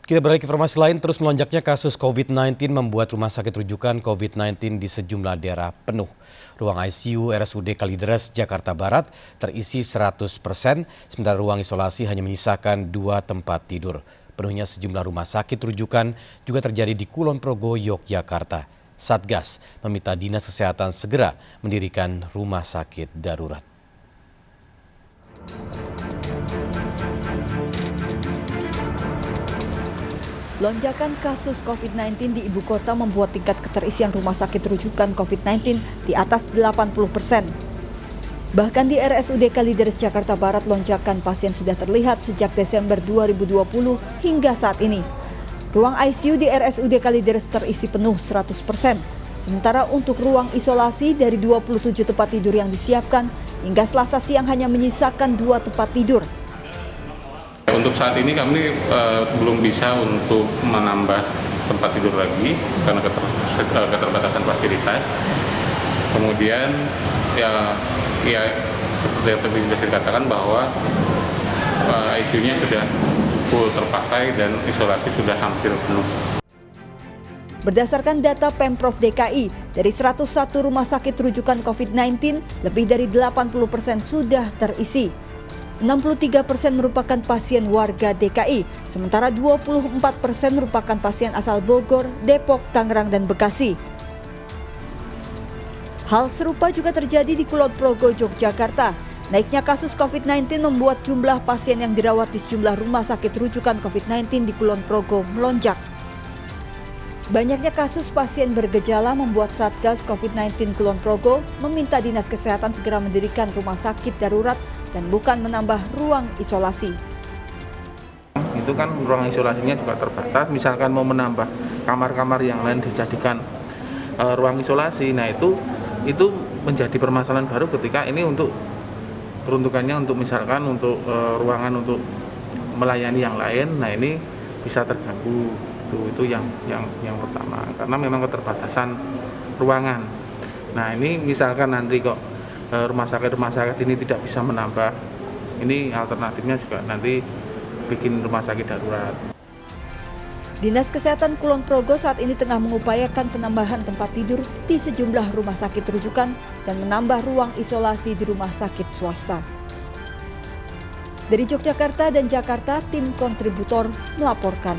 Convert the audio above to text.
Kita beralih ke informasi lain, terus melonjaknya kasus COVID-19 membuat rumah sakit rujukan COVID-19 di sejumlah daerah penuh. Ruang ICU RSUD Kalideres, Jakarta Barat terisi 100%, sementara ruang isolasi hanya menyisakan 2 tempat tidur. Penuhnya sejumlah rumah sakit rujukan juga terjadi di Kulon Progo, Yogyakarta. Satgas meminta Dinas Kesehatan segera mendirikan rumah sakit darurat. Lonjakan kasus COVID-19 di ibu kota membuat tingkat keterisian rumah sakit rujukan COVID-19 di atas 80%. Bahkan di RSUD Kalideres, Jakarta Barat, lonjakan pasien sudah terlihat sejak Desember 2020 hingga saat ini. Ruang ICU di RSUD Kalideres terisi penuh 100%. Sementara untuk ruang isolasi dari 27 tempat tidur yang disiapkan, hingga Selasa siang hanya menyisakan 2 tempat tidur. Untuk saat ini kami belum bisa untuk menambah tempat tidur lagi karena keterbatasan fasilitas. Kemudian ya seperti yang tadi sudah dikatakan bahwa ICU-nya sudah full terpakai dan isolasi sudah hampir penuh. Berdasarkan data Pemprov DKI, dari 101 rumah sakit rujukan COVID-19, lebih dari 80% sudah terisi. 63% merupakan pasien warga DKI, sementara 24% merupakan pasien asal Bogor, Depok, Tangerang, dan Bekasi. Hal serupa juga terjadi di Kulon Progo, Yogyakarta. Naiknya kasus COVID-19 membuat jumlah pasien yang dirawat di sejumlah rumah sakit rujukan COVID-19 di Kulon Progo melonjak. Banyaknya kasus pasien bergejala membuat Satgas COVID-19 Kulon Progo meminta Dinas Kesehatan segera mendirikan rumah sakit darurat dan bukan menambah ruang isolasi. Itu kan ruang isolasinya juga terbatas, misalkan mau menambah kamar-kamar yang lain dijadikan ruang isolasi, nah itu menjadi permasalahan baru ketika ini untuk peruntukannya untuk misalkan untuk ruangan untuk melayani yang lain, nah ini bisa terganggu. Itu yang pertama, karena memang keterbatasan ruangan. Nah ini misalkan nanti kok rumah sakit ini tidak bisa menambah, ini alternatifnya juga nanti bikin rumah sakit darurat. Dinas Kesehatan Kulon Progo saat ini tengah mengupayakan penambahan tempat tidur di sejumlah rumah sakit rujukan dan menambah ruang isolasi di rumah sakit swasta. Dari Yogyakarta dan Jakarta, tim kontributor melaporkan.